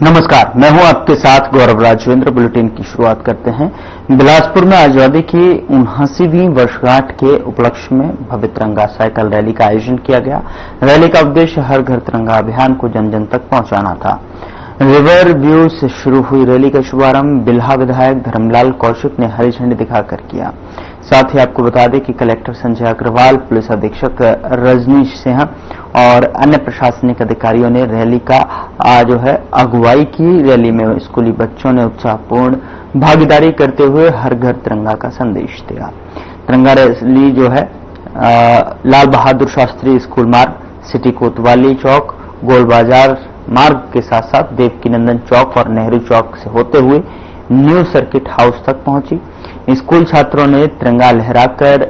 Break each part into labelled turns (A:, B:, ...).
A: नमस्कार, मैं हूं आपके साथ गौरव राजवेंद्र। बुलेटिन की शुरुआत करते हैं। बिलासपुर में आजादी की 79वीं वर्षगांठ के उपलक्ष्य में भव्य तिरंगा साइकिल रैली का आयोजन किया गया। रैली का उद्देश्य हर घर तिरंगा अभियान को जन जन तक पहुंचाना था। रिवर व्यू से शुरू हुई रैली का शुभारंभ बिल्हा विधायक धर्मलाल कौशिक ने हरी झंडी दिखाकर किया। साथ ही आपको बता दें कि कलेक्टर संजय अग्रवाल, पुलिस अधीक्षक रजनीश सिंह और अन्य प्रशासनिक अधिकारियों ने रैली का अगुवाई की। रैली में स्कूली बच्चों ने उत्साहपूर्ण भागीदारी करते हुए हर घर तिरंगा का संदेश दिया। तिरंगा रैली लाल बहादुर शास्त्री स्कूल मार्ग, सिटी कोतवाली चौक, गोल बाजार मार्ग के साथ साथ देवकीनंदन चौक और नेहरू चौक से होते हुए न्यू सर्किट हाउस तक पहुंची। स्कूल छात्रों ने तिरंगा लहराकर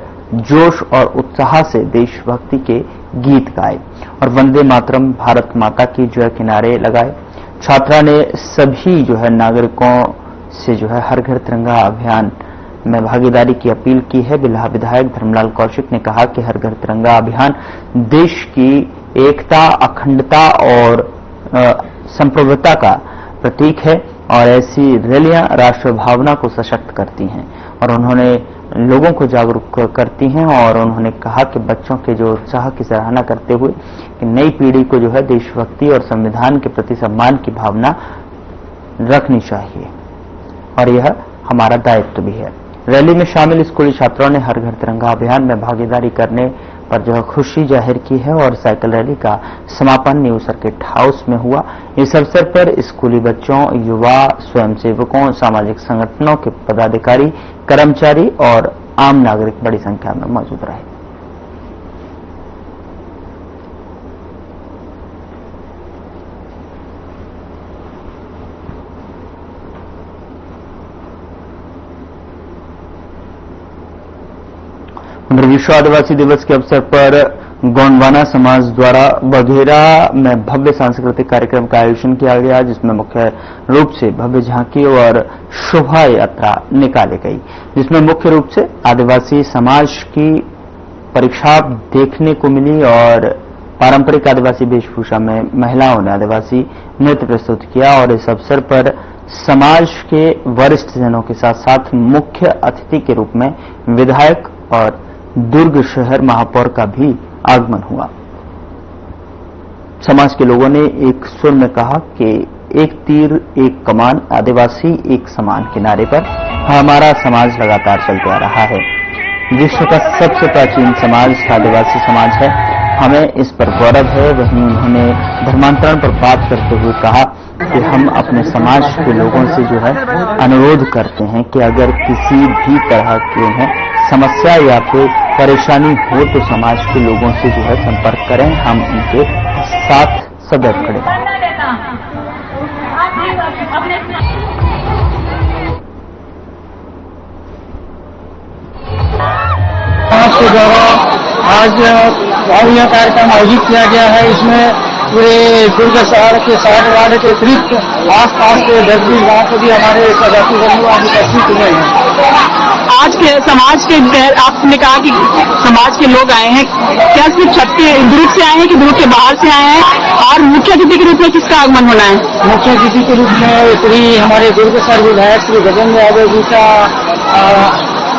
A: जोश और उत्साह से देशभक्ति के गीत गाए और वंदे मातरम, भारत माता की जय के नारे लगाए। छात्रा ने सभी नागरिकों से हर घर तिरंगा अभियान में भागीदारी की अपील की है। बिल्हा विधायक धर्मलाल कौशिक ने कहा कि हर घर तिरंगा अभियान देश की एकता, अखंडता और संप्रभुता का प्रतीक है और ऐसी रैलियां राष्ट्र भावना को सशक्त करती हैं और उन्होंने लोगों को जागरूक करती हैं। और उन्होंने कहा कि बच्चों के जो उत्साह की सराहना करते हुए कि नई पीढ़ी को देशभक्ति और संविधान के प्रति सम्मान की भावना रखनी चाहिए और यह हमारा दायित्व भी है। रैली में शामिल स्कूली छात्रों ने हर घर तिरंगा अभियान में भागीदारी करने पर खुशी जाहिर की है और साइकिल रैली का समापन न्यू सर्किट हाउस में हुआ। इस अवसर पर स्कूली बच्चों, युवा, स्वयंसेवकों, सामाजिक संगठनों के पदाधिकारी, कर्मचारी और आम नागरिक बड़ी संख्या में मौजूद रहे। विश्व आदिवासी दिवस के अवसर पर गोंडवाना समाज द्वारा बघेरा में भव्य सांस्कृतिक कार्यक्रम का आयोजन किया गया, जिसमें मुख्य रूप से भव्य झांकी और शोभा यात्रा निकाली गई, जिसमें मुख्य रूप से आदिवासी समाज की परीक्षा देखने को मिली और पारंपरिक आदिवासी वेशभूषा में महिलाओं ने आदिवासी नृत्य प्रस्तुत किया। और इस अवसर पर समाज के वरिष्ठ जनों के साथ साथ मुख्य अतिथि के रूप में विधायक और दुर्ग शहर महापौर का भी आगमन हुआ। समाज के लोगों ने एक सुर में कहा कि एक तीर एक कमान, आदिवासी एक समान के नारे पर हमारा समाज लगातार चलते आ रहा है। विश्व का सबसे प्राचीन समाज आदिवासी समाज है, हमें इस पर गौरव है। वहीं उन्होंने धर्मांतरण पर बात करते हुए कहा कि हम अपने समाज के लोगों से अनुरोध करते हैं कि अगर किसी भी तरह की उन्हें समस्या या फिर परेशानी हो तो समाज के लोगों से संपर्क करें, हम उनके साथ सदैव खड़े हैं।
B: समाज के द्वारा आज यह कार्यक्रम आयोजित किया गया है। इसमें पूरे दुर्ग शहर के 60 वार्ड के अतिरिक्त आस-पास के 10-20 गाँव से भी हमारे सदस्य बंधु आज उपस्थित हुए हैं।
C: आज के समाज के, आपने कहा कि समाज के लोग आए हैं, क्या सिर्फ छत के दुर्ग से आए हैं कि दुर्ग के बाहर से आए हैं? और मुख्य अतिथि के रूप में किसका आगमन होना है?
B: मुख्य अतिथि के रूप में श्री हमारे दुर्ग शहर विधायक श्री गजेंद्र यादव जी का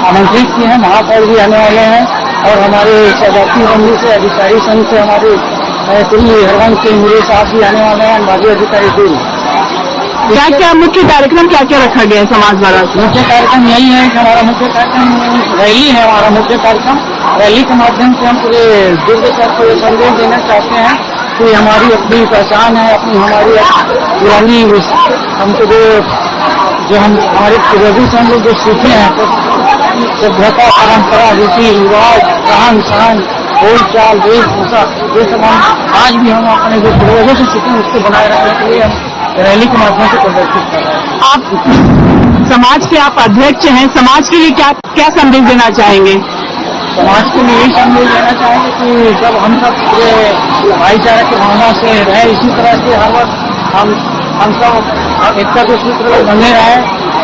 B: आमंत्रित किए हैं। महापौर भी आने वाले हैं और हमारे सदस्य बंधु से अधिकारी संघ से हमारे श्री हरवंश सिंह मुरे साहब भी आने वाले हैं, माजी अधिकारी दुर्ग।
C: क्या क्या मुख्य कार्यक्रम क्या क्या रखा गया है समाज द्वारा?
B: मुख्य कार्यक्रम यही है कि हमारा मुख्य कार्यक्रम रैली है। हमारा मुख्य कार्यक्रम रैली के माध्यम से हम पूरे दुर्ग शहर को ये संदेश देना चाहते हैं कि हमारी अपनी पहचान है, अपनी हमारी पुरानी हमको जो हम हमारे पूर्वजों से हम लोग जो सीखे हैं, सभ्यता, परंपरा, रीति रिवाज, रहन सहन, बोल चाल, वेशभूषा, ये सब हम आज भी हम अपने जो पूर्वजों से सीखे उसको बनाए रखने के लिए हम रैली के माध्यम से प्रदर्शित कर रहे हैं।
C: आप समाज के अध्यक्ष हैं, समाज के लिए क्या संदेश देना चाहेंगे?
B: समाज के लिए यही संदेश देना चाहेंगे कि जब हम सब पूरे भाईचारे की भावना से रहे, इसी तरह से हर वक्त हम सब एकता के सूत्र में बने रहें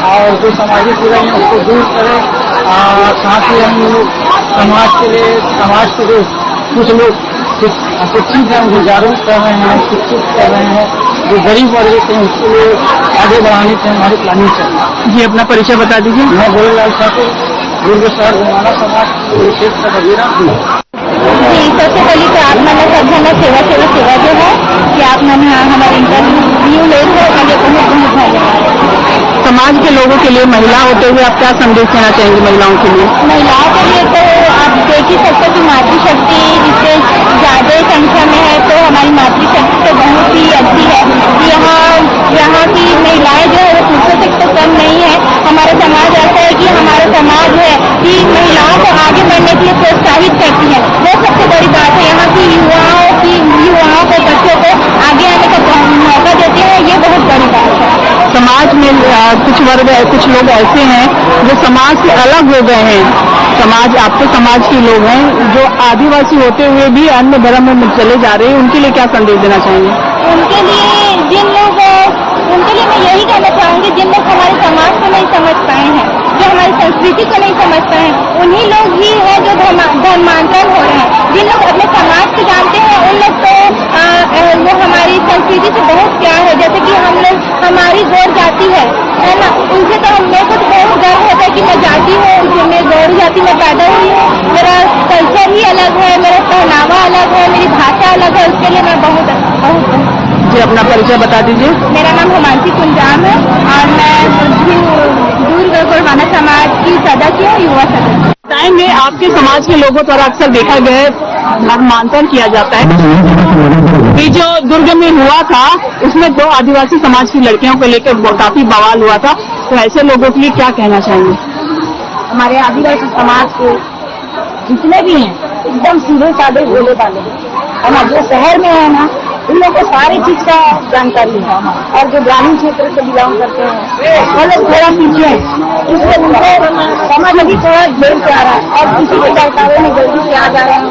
B: और जो सामाजिक बुराई है उसको दूर करें। साथ ही हम लोग समाज के लिए कुछ लोग शिक्षित हैं उनको जागरूक कर रहे हैं, शिक्षित कर रहे हैं। जो गरीब वर्ग के हैं उसके लिए आगे बढ़ाने की हमारी प्लानिंग चल रही है।
C: जी अपना परिचय बता दीजिए।
B: मैं गोरेलाल ठाकुर, दुर्ग शहर गोवाना समाज क्षेत्र का वजीरा हूँ।
D: जी, सबसे पहले तो आप मैंने सदभावना सेवा जो है कि आप मैंने हमारे इंटरव्यू ले थे और ये बहुत बहुत धन्यवाद।
C: समाज के लोगों के लिए महिला होते हुए आप क्या संदेश देना चाहेंगे महिलाओं के लिए?
D: महिलाओं के लिए तो आप देख ही सकते हो कि मातृशक्ति जिससे ज्यादा संख्या में है, तो हमारी मातृशक्ति तो बहुत ही अच्छी है। यहाँ की महिलाएं जो है वो पुरुषों से तो कम नहीं है। हमारा समाज ऐसा है कि हमारा समाज है कि महिलाओं को आगे बढ़ने के लिए प्रोत्साहित करती है। वो सबसे बड़ी बात है। यहाँ की युवाओं को, बच्चों को आगे आने का मौका देते हैं, ये बहुत बड़ी बात है।
C: समाज में कुछ लोग ऐसे हैं जो समाज से अलग हो गए हैं। आपके समाज के लोग हैं जो आदिवासी होते हुए भी अन्य धर्म में चले जा रहे हैं, उनके लिए क्या संदेश देना चाहेंगे?
D: उनके लिए मैं यही कहना चाहूंगी, जिन लोग हमारे समाज को नहीं समझ पाए हैं, जो हमारी संस्कृति को नहीं समझ पाए हैं, उन्हीं लोग ही है जो धर्मांतरण हो रहे हैं। जिन लोग अपने समाज को जानते हैं उन लोग तो वो हमारी संस्कृति से बहुत प्यार है। जैसे कि हम लोग, हमारी गौर जाति है ना, उनसे तो हम लोग को तो बहुत गर्व होता है कि मैं जाति हूँ, मैं गौर जाति में पैदा हुई हूँ, मेरा कल्चर ही अलग है, मेरा पहनावा अलग है, मेरी भाषा अलग है। उसके लिए मैं बहुत
C: जी अपना परिचय बता दीजिए।
D: मेरा नाम हिमांशी कुंजाम है और मैं दूर गोरवाना समाज की सदस्य हूँ, युवा सदस्य।
C: बताएंगे आपके समाज के लोगों द्वारा अक्सर देखा गया है धर्मांतरण किया जाता है। ये जो दुर्ग में हुआ था उसमें 2 आदिवासी समाज की लड़कियों को लेकर काफी बवाल हुआ था, तो ऐसे लोगों के लिए क्या कहना चाहेंगे?
D: हमारे आदिवासी समाज के जितने भी हैं एकदम सीधे साधे भोले वाले है ना। जो शहर में है ना, उन लोगों को सारी चीज का जानकारी है, और जो ग्रामीण क्षेत्र से बिलोंग करते हैं वो लोग थोड़ा पीछे हैं। इसलिए उनको समझ अभी थोड़ा देर से आ रहा है और किसी के सरकारों में जल्दी से आ जा रहे हैं।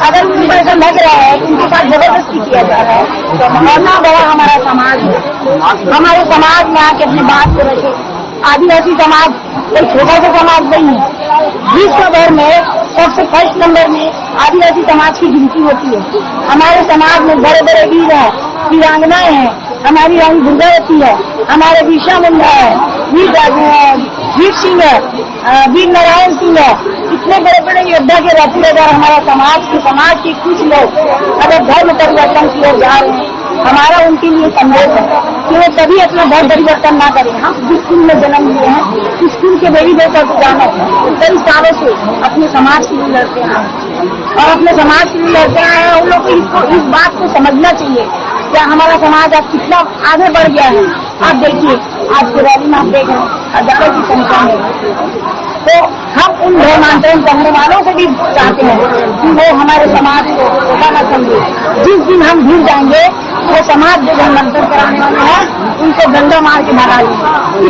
D: अगर उनको ऐसा लग रहा है कि उनके साथ जबरदस्ती किया जा रहा है, तो बहुत बड़ा हमारा समाज है। हमारे समाज में आके अपनी बात को रखे। आदिवासी समाज कोई छोटा सा समाज नहीं है। विश्व भर में सबसे फर्स्ट नंबर में आदिवासी समाज की गिनती होती है। हमारे समाज में बड़े बड़े वीर हैं, वीरांगनाएं हैं। हमारी रानी दुर्गावती है, हमारे बिरसा मुंडा है, वीर सिंह है, वीर नारायण सिंह है। इतने बड़े बड़े योद्धा के रहते अगर हमारा समाज के कुछ लोग अगर धर्म परिवर्तन की ओर जा रहे हैं, हमारा उनके लिए संदेश है कि वो कभी अपना धर्म परिवर्तन ना करें। हम जिस स्कूल में जन्म लिए हैं, स्कूल के देवी देवता को जाना है। कई सालों से अपने समाज के लिए लड़ते आए हैं और अपने समाज के लिए लड़ते आए हैं। उन लोग को इस बात को समझना चाहिए क्या हमारा समाज आज कितना आगे बढ़ गया है। आप देखिए आज की रैली में आप देख रहे हैं हजारों की संख्या में। तो हम उन धर्मांतरण करने वालों से भी चाहते हैं कि वो हमारे समाज को छोटा न समझे। जिस दिन हम भूल जाएंगे वो समाज जो धर्मांतरण कराने वाले हैं उनको डंडा मार के मारा जाए।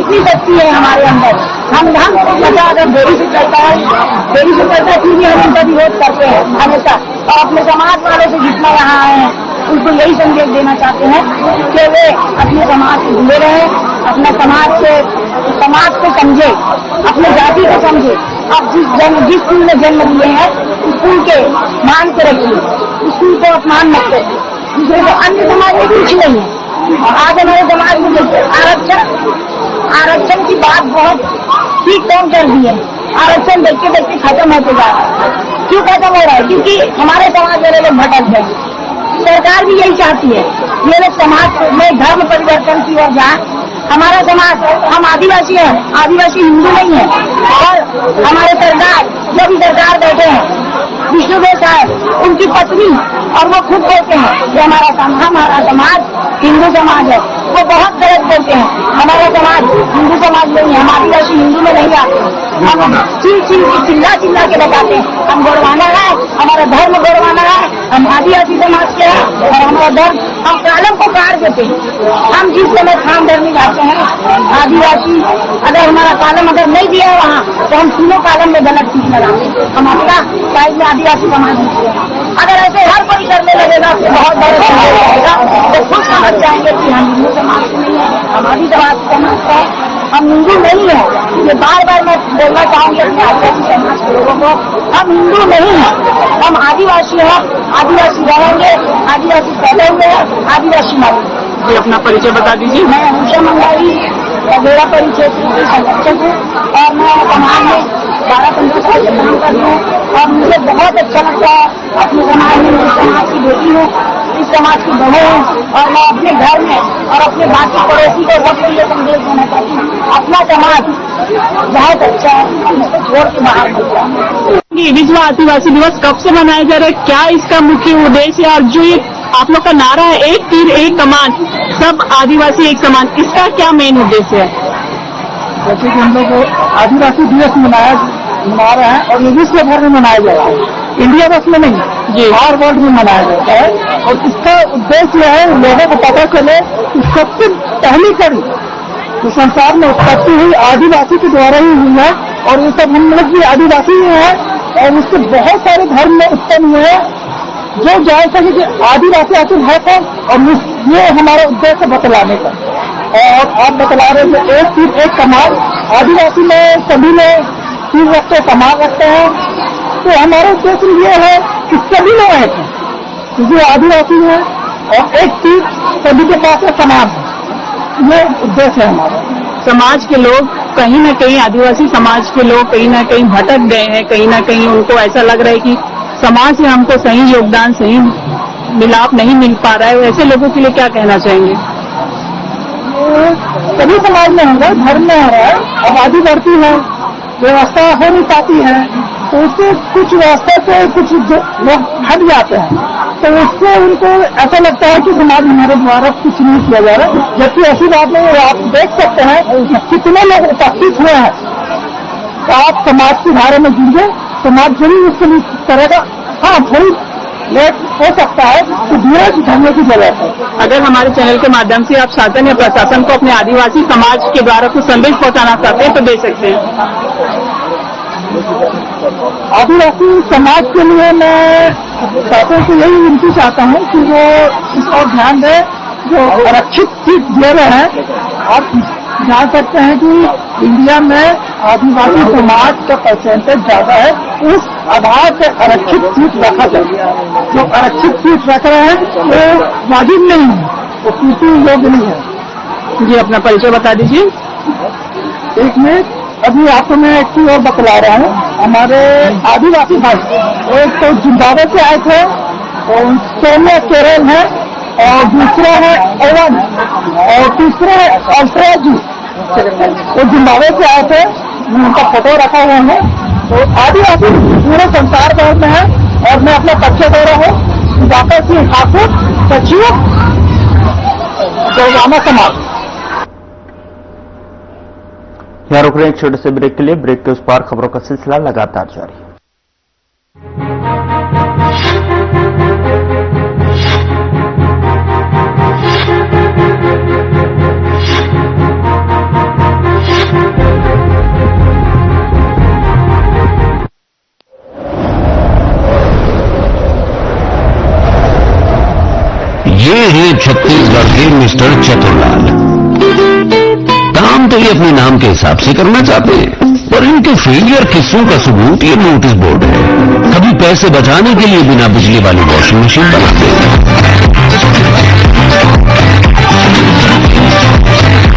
D: इतनी शक्ति है हमारे अंदर। हम पता अगर देरी से चलता है फिर भी हम उनका विरोध करते हैं हमेशा। और अपने समाज वालों से जितना यहाँ आए हैं उनको यही संदेश देना चाहते हैं कि वे अपने समाज से जुड़े रहें, अपने समाज को समझे, अपने जाति को समझे। आप जिस स्कूल में जन्म लिए हैं स्कूल के मान के रखिए, स्कूल को अपमान मत करिए। दूसरे को अन्य समाज में कुछ नहीं है। और आज हमारे समाज में देखिए आरक्षण की बात बहुत ठीक कम कर दी है। आरक्षण देखते देखते खत्म होते जा रहा है। क्यों खत्म हो रहा है? क्योंकि हमारे समाज वाले लोग भटक गए। सरकार भी यही चाहती है ये लोग समाज में धर्म परिवर्तन की ओर जाए। हमारा समाज, हम आदिवासी हैं, आदिवासी हिंदू नहीं है। और हमारे सरकार, जो भी सरकार बैठे हैं विष्णुदेव साहब, उनकी पत्नी और वो खुद बोलते हैं कि हमारा समाज हिंदू समाज है। वो बहुत गलत बोलते हैं। हमारा समाज हिंदू समाज नहीं है। हम आदिवासी हिंदू में नहीं आते हैं। हम चिल्ला के बताते हैं हम गोरवाना है, हमारा धर्म गोरवाना है, हम आदिवासी समाज के हैं और हमारा धर्म। हम कालम को काट देते हैं। हम जिस समय खाम धरने जाते हैं आदिवासी, अगर हमारा कालम अगर नहीं दिया है वहाँ तो हम तीनों कालम में गलत चीज लगाते हैं। हम अपना साइड में आदिवासी समाज नहीं है। अगर ऐसे हर कोई करने लगेगा तो बहुत बड़ा रहेगा। तो खुद समझ जाएंगे कि हम हिंदू समाज से नहीं है, हम आदिवासी समाज का है, हम हिंदू नहीं है। ये बार बार मैं बोलना चाहूंगी अपने आदिवासी समाज लोगों को हम हिंदू नहीं हैं, हम आदिवासी हैं, आदिवासी रहेंगे, आदिवासी पैदा हुए हैं, आदिवासी मरेंगे।
C: जी अपना परिचय बता दीजिए।
D: मैं उषा मंगाई मेरा परिचय की संरक्षक हूँ और मैं समाज में 12-15 साल से काम कर रही हूँ और मुझे बहुत अच्छा लगता है अपने समाज में। मैं समाज की बेटी हूँ, इस समाज की बहू हूँ और मैं अपने घर में और अपने बाकी पड़ोसी को सबके लिए संदेश देना चाहती हूँ। अपना समाज बहुत अच्छा है, इसको छोड़ के बाहर मत जाओ।
C: ये विश्व आदिवासी दिवस कब से मनाया जा रहा है, क्या इसका मुख्य उद्देश्य है, और जो ये आप लोग का नारा है एक तीर एक कमान, सब आदिवासी एक समान, इसका क्या मेन उद्देश्य है?
B: जैसे कि हम लोग आदिवासी दिवस मना रहे हैं और ये विश्व भर में मनाया जा रहा है, इंडिया बस में नहीं जी, हर वर्ल्ड में मनाया जाता है। और इसका उद्देश्य है लोगों को पता चले कि सबसे पहली कड़ी जो संसार में उत्पत्ति हुई आदिवासी के द्वारा ही हुई है और ये सब हम लोग भी आदिवासी हैं और उससे बहुत सारे धर्म में उत्पन्न हुए हैं। जो जान सके कि आदिवासी आखिर है कौन, और ये हमारा उद्देश्य बतलाने का। और आप बतला रहे हैं एक तीर एक कमान, आदिवासी में सभी में तीर रखते हैं, कमान रखते हैं, तो हमारा उद्देश्य ये है कि सभी लोग एक हैं, क्योंकि आदिवासी हैं और एक तीर सभी के पास है, समान है, ये उद्देश्य है हमारा।
C: समाज के लोग कहीं न कहीं, आदिवासी समाज के लोग कहीं न कहीं भटक गए हैं, कहीं न कहीं उनको ऐसा लग रहा है कि समाज से हमको सही योगदान, सही मिलाप नहीं मिल पा रहा है। ऐसे लोगों के लिए क्या कहना चाहेंगे?
B: सभी समाज में होगा, धर्म में हो रहा है, आबादी बढ़ती है, व्यवस्था हो नहीं पाती है, तो उससे कुछ व्यवस्था से कुछ लोग हट जाते हैं, तो उससे उनको ऐसा लगता है कि समाज हमारे द्वारा कुछ नहीं किया जा रहा, जबकि ऐसी बात नहीं है। आप देख सकते हैं कितने लोग उपस्थित हुए हैं, तो आप समाज की धारे में जुड़िए, समाज जरूर उसके लिए करेगा। हाँ, थोड़ी लेट हो सकता है तो धीरज धरने की जरूरत है।
C: अगर हमारे चैनल के माध्यम से आप शासन या प्रशासन को अपने आदिवासी समाज के द्वारा कुछ संदेश पहुंचाना चाहते हैं तो दे सकते हैं।
B: आदिवासी समाज के लिए मैं शासन से यही विनती चाहता हूँ कि वो इस और ध्यान दें, जो आरक्षित सीट दे रहे हैं। आप जान सकते हैं कि इंडिया में आदिवासी समाज का परसेंटेज ज्यादा है, उस आधार से आरक्षित सीट रखा जाए। जो आरक्षित सीट रख रहे हैं वो वाजिब नहीं है, वो पूर्ति योग्य नहीं है।
C: जी अपना परिचय बता दीजिए।
B: एक मिनट, अभी आपको मैं एक चीज और बतला रहा हूँ। हमारे आदिवासी भाई एक तो जिम्बाब्वे से आए थे और सोनिया केरल है और दूसरा है ओवन और तीसरा है अल्ट्रा जी, वो जिम्बाब्वे से आए थे, उनका फोटो रखा हुआ है। तो आदिवासी पूरे संसार भर में है और मैं अपना परिचय दे रहा हूँ। डॉक्टर सिंह ठाकुर, सचिव गौवाना समाज।
A: यहाँ रुक रहे हैं एक छोटे से ब्रेक के लिए। ब्रेक के उस पार खबरों का सिलसिला लगातार जारी।
E: ये है छत्तीसगढ़ के मिस्टर चतुरलाल। काम तो ये अपने नाम के हिसाब से करना चाहते हैं, पर इनके फेलियर किस्सों का सबूत ये नोटिस बोर्ड है। कभी पैसे बचाने के लिए बिना बिजली वाली वॉशिंग मशीन बनाते हैं,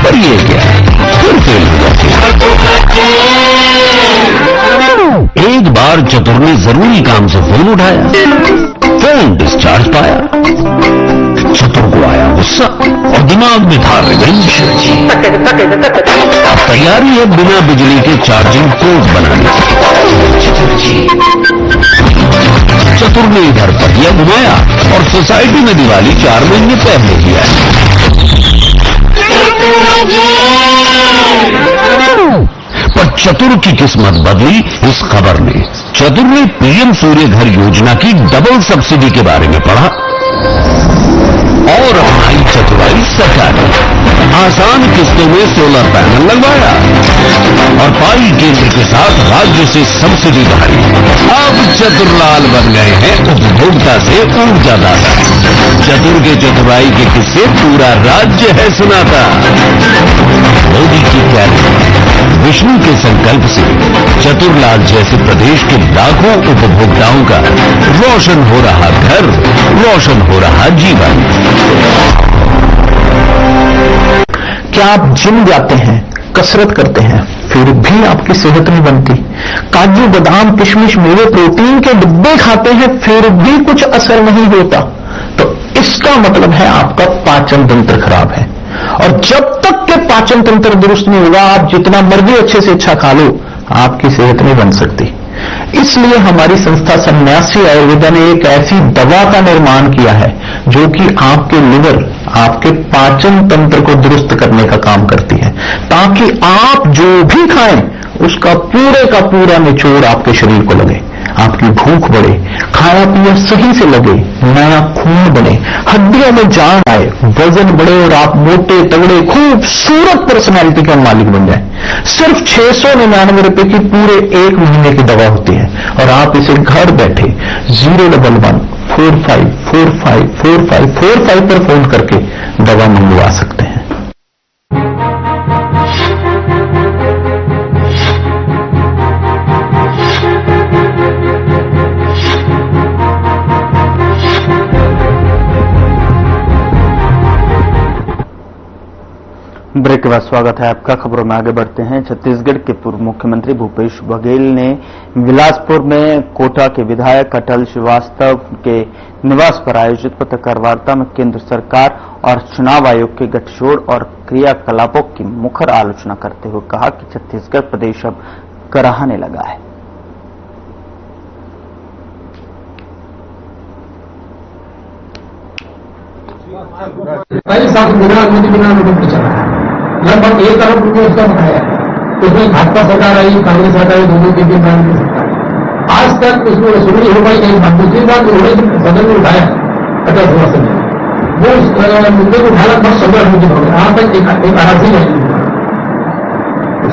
E: पर ये क्या फिर फेल हो जाते हैं। एक बार चतुर ने जरूरी काम से फोन उठाया, फोन डिस्चार्ज पाया। चतुर को आया गुस्सा और दिमाग में था रिवेंज। तैयारी है बिना बिजली के चार्जिंग पोर्ट बनाने की। चतुर ने इधर पहिया घुमाया और सोसाइटी में दिवाली 4 महीने पहले किया। पर चतुर की किस्मत बदली इस खबर ने। चतुर ने पीएम सूर्य घर योजना की डबल सब्सिडी के बारे में पढ़ा और अपनाई चतुराई सरकार ने। आसान किस्तों में सोलर पैनल लगवाया और पाई केंद्र के साथ राज्य से सब्सिडी बढ़ाई। अब चतुरलाल बन गए हैं उपभोक्ता से ऊर्जादाता। चतुर के चतुराई के किस्से पूरा राज्य है सुनाता। मोदी की क्या विष्णु के संकल्प से चतुरलाल जैसे प्रदेश के लाखों उपभोक्ताओं का रोशन हो रहा घर, रोशन हो रहा जीवन।
F: क्या आप जिम जाते हैं, कसरत करते हैं, फिर भी आपकी सेहत नहीं बनती? काजू बादाम किशमिश मेवे प्रोटीन के डिब्बे खाते हैं, फिर भी कुछ असर नहीं होता? तो इसका मतलब है आपका पाचन तंत्र खराब है। और जब तक के पाचन तंत्र दुरुस्त नहीं होगा, आप जितना मर्जी अच्छे से अच्छा खा लो, आपकी सेहत नहीं बन सकती। इसलिए हमारी संस्था सन्यासी आयुर्वेदा ने एक ऐसी दवा का निर्माण किया है जो कि आपके लिवर, आपके पाचन तंत्र को दुरुस्त करने का काम करती है, ताकि आप जो भी खाएं उसका पूरे का पूरा निचोड़ आपके शरीर को लगे, आपकी भूख बढ़े, खाया पिया सही से लगे, नया खून बने, हड्डियों में जान आए, वजन बढ़े और आप मोटे तगड़े खूबसूरत पर्सनैलिटी का मालिक बन जाए। सिर्फ 699 रुपए की पूरे 1 महीने की दवा होती है और आप इसे घर बैठे 01145454545 पर फोन करके दवा मंगवा सकते हैं।
A: ब्रेक के बाद स्वागत है आपका। खबरों में आगे बढ़ते हैं। छत्तीसगढ़ के पूर्व मुख्यमंत्री भूपेश बघेल ने बिलासपुर में कोटा के विधायक अटल श्रीवास्तव के निवास पर आयोजित पत्रकार वार्ता में केंद्र सरकार और चुनाव आयोग के गठजोड़ और क्रियाकलापों की मुखर आलोचना करते हुए कहा कि छत्तीसगढ़ प्रदेश अब कराहने लगा है।
B: पहले साथ बिना अनुमति बिना नोटिस पे चला लगभग 1 करोड़ रुपये उसका बढ़ाया। उसमें भाजपा सरकार आई, कांग्रेस सरकार आई, दोनों के सरकार आज तक उसमें वसूली हो पाई नहीं। दूसरी बात उन्होंने सदन में उठाया अटल श्रीवास्तव ने, वो मुद्दे को उठाना बहुत संघर्ष हो गया। यहाँ तक एक आरसी नहीं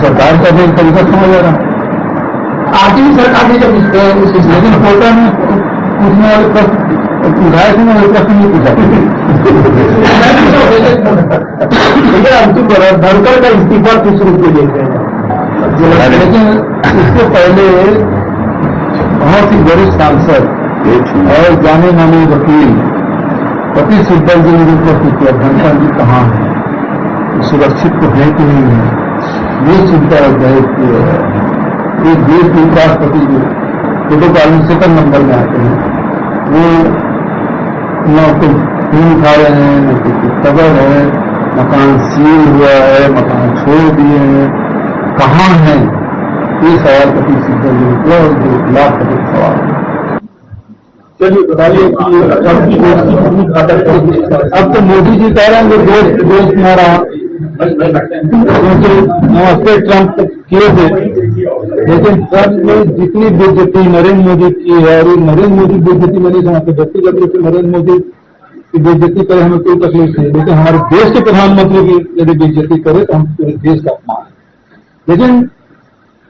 B: सरकार का भी तरीका समझ आ रहा। आखिरी सरकार ने जब लेकिन कोटा में पूछने वाले प्रश्न उठाए थे, मैंने प्रश्न नहीं पूछा। देखिए अंतिम धनखड़ का इस्तीफा किस रूप में लेते हैं, लेकिन इससे पहले बहुत ही वरिष्ठ सांसद और जाने माने वकील पति सिब्बल जी ने उपस्थित किया। धनखड़ जी कहाँ है, सुरक्षित तो है कि नहीं है, ये चिंता की है। एक देश के उपराष्ट्रपति जो प्रोटोकॉल 2nd नंबर में आते हैं, वो न तो खून खा रहे हैं, न तो कबर है, मकान सील हुआ है, मकान छोड़ दिए हैं, कहाँ है, ये सवाल पति सिब्बल जी ने और 2 लाख का सवाल है। चलिए बताइए अब तो मोदी जी कह रहे हैं कि देश तुम्हारा, क्योंकि नमस्ते ट्रंप किए थे, लेकिन ट्रंप ने जितनी बेइज्जती नरेंद्र मोदी की है, और नरेंद्र मोदी बेइज्जती मैंने समझते व्यक्तिगत रूप से नरेंद्र मोदी की बेइज्जती करे हमें कोई तकलीफ नहीं, लेकिन हमारे देश के प्रधानमंत्री की यदि बेइज्जती करे तो हम पूरे देश का अपमान है। लेकिन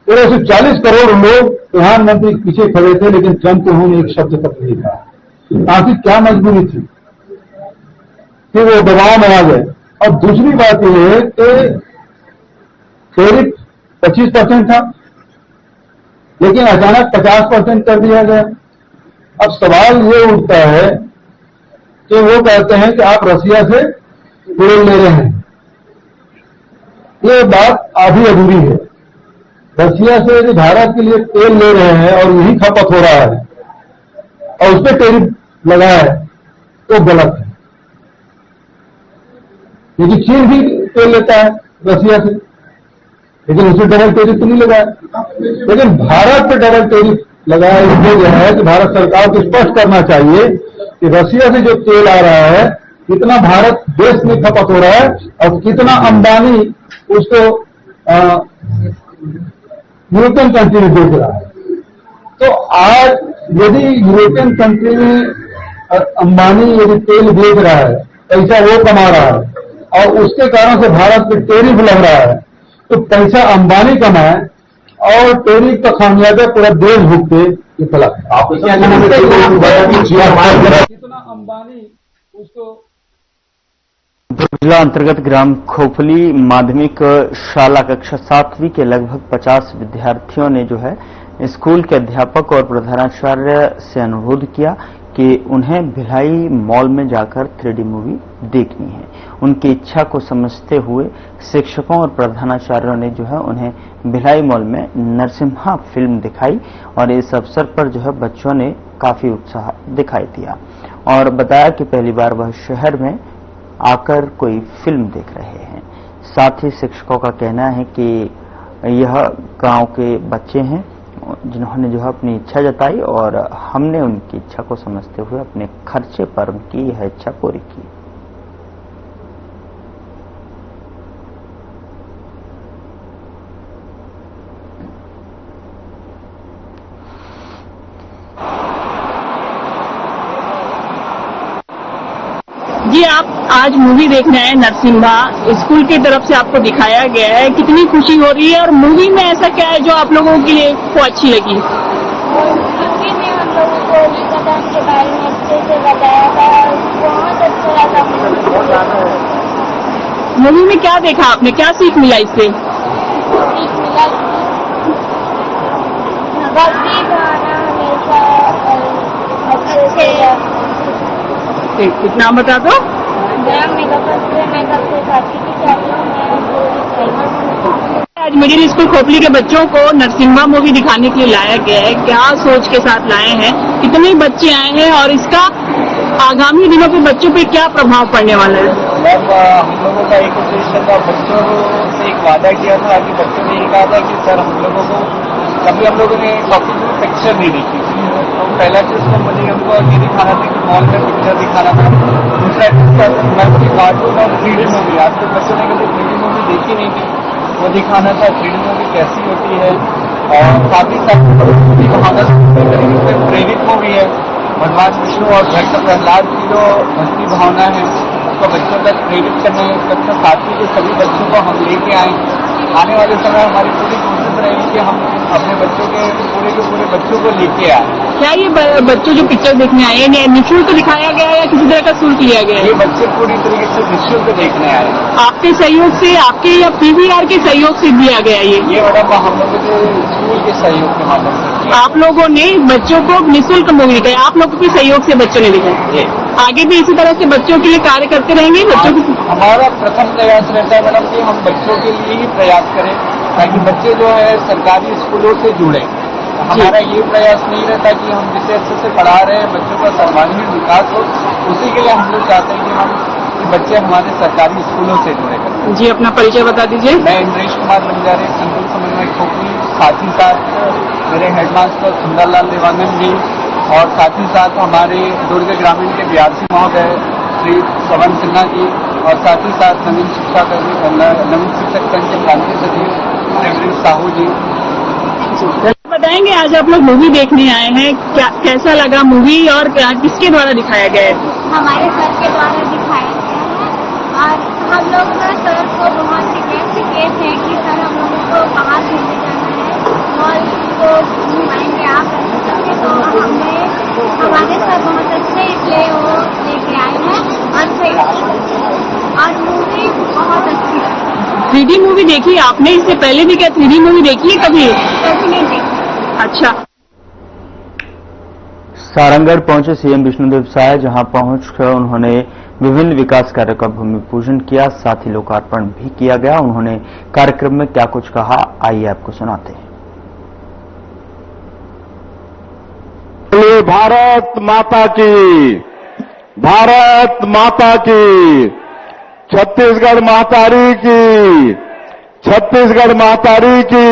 B: पूरे 40 करोड़ लोग प्रधानमंत्री के पीछे खड़े थे, लेकिन ट्रंप को उन्होंने एक शब्द तक नहीं कहा। आखिर क्या मजबूरी थी कि वो दबाव में आ गए। और दूसरी बात यह है कि टैरिफ 25% था, लेकिन अचानक 50% कर दिया गया। अब सवाल ये उठता है कि वो कहते हैं कि आप रसिया से तेल ले रहे हैं, ये बात आधी अधूरी है। रसिया से यदि भारत के लिए तेल ले रहे हैं और यही खपत हो रहा है और उस पर टैरिफ लगा है तो गलत है, क्योंकि चीन भी तेल लेता है रसिया से, लेकिन उसे डबल टैरिफ तो नहीं लगाया। लेकिन भारत पे डबल टैरिफ लगाया इसलिए यह है कि भारत सरकार को स्पष्ट करना चाहिए कि रसिया से जो तेल आ रहा है कितना भारत देश में खपत हो रहा है और कितना अंबानी उसको यूरोपियन कंट्री में बेच रहा है। तो आज यदि यूरोपियन कंट्री में अंबानी यदि तेल बेच रहा है, पैसा वो कमा रहा है और उसके कारण से भारत पे टैरिफ लग रहा है, तो पैसा अंबानी कमाए और टैरिफ का खामियाजा पूरा देश भुगते, ये गलत है। कितना अंबानी उसको
A: जिला अंतर्गत ग्राम खोपली माध्यमिक शाला कक्षा 7वीं के लगभग 50 विद्यार्थियों ने जो है स्कूल के अध्यापक और प्रधानाचार्य से अनुरोध किया कि उन्हें भिलाई मॉल में जाकर 3D मूवी देखनी है। उनकी इच्छा को समझते हुए शिक्षकों और प्रधानाचार्यों ने जो है उन्हें भिलाई मॉल में नरसिम्हा फिल्म दिखाई और इस अवसर पर जो है बच्चों ने काफी उत्साह दिखाई दिया और बताया कि पहली बार वह शहर में आकर कोई फिल्म देख रहे हैं। साथ ही शिक्षकों का कहना है कि यह गांव के बच्चे हैं जिन्होंने जो है अपनी इच्छा जताई और हमने उनकी इच्छा को समझते हुए अपने खर्चे पर उनकी यह इच्छा पूरी की।
C: जी, आप आज मूवी देखने आए नरसिम्हा, स्कूल की तरफ से आपको दिखाया गया है, कितनी खुशी हो रही है और मूवी में ऐसा क्या है जो आप लोगों के लिए को अच्छी लगी?
G: मूवी में हम लोगों को कदम के बारे में अच्छे से बताया था, बहुत अच्छा लगा।
C: मूवी में क्या देखा आपने, क्या सीख मिला इससे?
G: सीख मिला भक्ति भावना हमेशा अच्छे से
C: कुछ नाम बता दो। आज मिडिल स्कूल खोपली के बच्चों को नरसिम्हा मूवी दिखाने के लिए लाया गया है, क्या सोच के साथ लाए हैं, कितने बच्चे आए हैं और इसका आगामी दिनों पे बच्चों पे क्या प्रभाव पड़ने वाला है?
B: हम लोगों का एक उद्देश्य था, बच्चों से एक वादा किया था कि बच्चों ने ये कहा था कि सर हम लोगों को कभी हम लोगों ने टॉपिक में पिक्चर नहीं देखी, तो पहला चीज तो मुझे हमको ये दिखाना था कि मॉल में पिक्चर दिखाना था। दूसरा चीज मैं मुझे कार्टून और 3D मूवी, आज तो बच्चों ने कभी 3D मूवी देखी नहीं थी, वो दिखाना था 3D मूवी कैसी होती है। और साथ ही साथ भावना से प्रेरित मूवी है, भगवान विष्णु और भक्त प्रहलाद की जो भक्ति भावना है उसको बच्चों तक प्रेरित करने तक साथ ही के सभी बच्चों को हम लेके आए। आने वाले समय हमारी पूरी कोशिश रहेगी कि हम अपने बच्चों के पूरे बच्चों को लेके आए।
C: क्या ये बच्चों जो पिक्चर देखने आए हैं निःशुल्क दिखाया गया है या किसी तरह का शुल्क लिया गया है?
B: ये बच्चे पूरी तरीके से निःशुल्क देखने आए।
C: आपके सहयोग से, आपके या PVR के सहयोग से दिया गया ये
B: मैडम हम लोगों के स्कूल के सहयोग के माध्यम से
C: आप लोगों ने बच्चों को निःशुल्क मूवी दिखाई, आप लोगों के सहयोग से बच्चों ने दिखाई। आगे भी इसी तरह से बच्चों के लिए कार्य करते रहेंगे? बच्चों की
B: हमारा प्रथम प्रयास रहता है मैडम कि हम बच्चों के लिए ही प्रयास करें ताकि बच्चे जो है सरकारी स्कूलों से जुड़े। हमारा ये प्रयास नहीं रहता कि हम जिसे अच्छे से पढ़ा रहे हैं बच्चों का सर्वांगीण विकास हो, उसी के लिए हम लोग चाहते हैं कि हम बच्चे हमारे सरकारी स्कूलों से जुड़े करें।
C: जी, अपना परिचय बता दीजिए।
B: मैं इंद्रेश कुमार बंजारे, संकुल समन्वय खोपली, साथ ही साथ मेरे हेडमास्टर सुंदरलाल देवानंद जी और साथ ही साथ हमारे दुर्ग ग्रामीण के BRC महोदय श्री पवन सिन्हा जी और साथ ही साथ नवीन शिक्षक संघ के प्रांतीय सचिव रेवरेंड साहू जी।
C: बताएंगे आज आप लोग मूवी देखने आए हैं, क्या कैसा लगा मूवी और किसके द्वारा दिखाया गया है?
G: हमारे सर के द्वारा दिखाया गया है और हम लोग ना सर को बहुत शिकायत थे कि सर हम लोगों को बाहर घूमने जाना है और तो घुमाएंगे आप, तो हमारे सर बहुत अच्छे इसलिए वो लेके आए हैं और मूवी बहुत अच्छी है।
C: 3D मूवी देखी आपने? इससे पहले भी क्या 3D मूवी देखी है कभी?
G: नहीं देखी।
C: अच्छा।
A: सारंगढ़ पहुंचे सीएम विष्णुदेव साय, जहां पहुंचकर उन्होंने विभिन्न विकास कार्यों का भूमि पूजन किया, साथ ही लोकार्पण भी किया गया। उन्होंने कार्यक्रम में क्या कुछ कहा, आइए आपको सुनाते हैं।
H: भारत माता की, भारत माता की, छत्तीसगढ़ महातारी की, छत्तीसगढ़ महातारी की।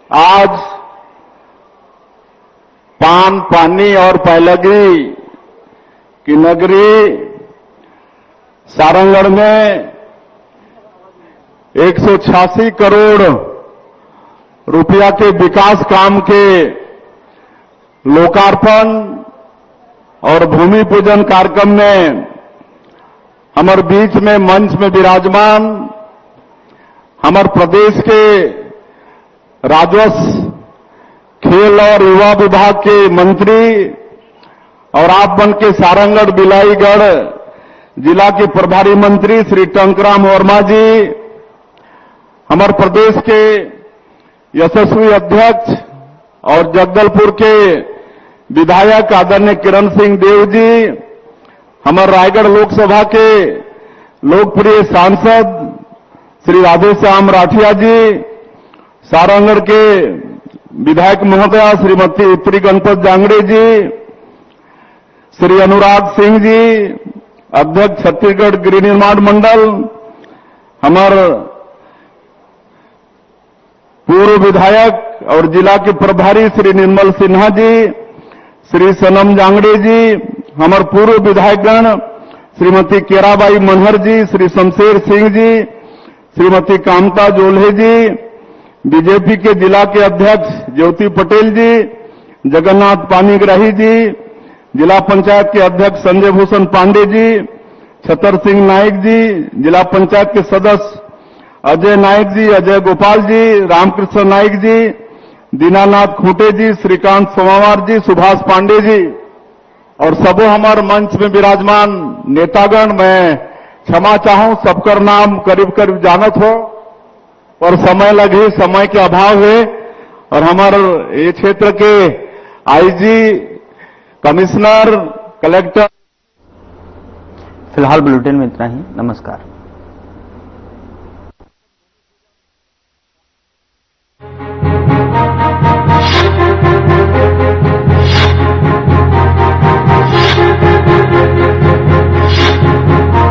H: आज पान पानी और पैलगी की नगरी सारंगढ़ में 186 करोड़ रुपया के विकास काम के लोकार्पण और भूमि पूजन कार्यक्रम में हमारे बीच में मंच में विराजमान हमारे प्रदेश के राजस्व, खेल और युवा विभाग के मंत्री और आप बन के सारंगढ़ बिलाईगढ़ जिला के प्रभारी मंत्री श्री टंकराम वर्मा जी, हमारे प्रदेश के यशस्वी अध्यक्ष और जगदलपुर के विधायक आदरणीय किरण सिंह देव जी, हमारे रायगढ़ लोकसभा के लोकप्रिय सांसद श्री राधेश्याम राठिया जी, सारंगढ़ के विधायक महोदया श्रीमती उत्तरी गणपत जांगड़े जी, श्री अनुराग सिंह जी, अध्यक्ष छत्तीसगढ़ गृह निर्माण मंडल, हमारे पूर्व विधायक और जिला के प्रभारी श्री निर्मल सिन्हा जी, श्री सनम जांगड़े जी, हमारे पूर्व विधायकगण श्रीमती केराबाई मनहर जी, श्री शमशेर सिंह जी, श्रीमती कामता जोल्हे जी, बीजेपी के जिला के अध्यक्ष ज्योति पटेल जी, जगन्नाथ पानीग्राही जी, जिला पंचायत के अध्यक्ष संजय भूषण पांडे जी, छतर सिंह नाइक जी, जिला पंचायत के सदस्य अजय नाइक जी, अजय गोपाल जी, रामकृष्ण नाइक जी, दीनानाथ खूंटे जी, श्रीकांत सोमावार जी, सुभाष पांडे जी और सबो हमारे मंच में विराजमान नेतागण, मैं क्षमा चाहूं, सबकर नाम करीब करीब जानत हो और समय लगे, समय के अभाव है और हमारे ये क्षेत्र के आईजी, कमिश्नर, कलेक्टर।
A: फिलहाल बुलेटिन में इतना ही। नमस्कार।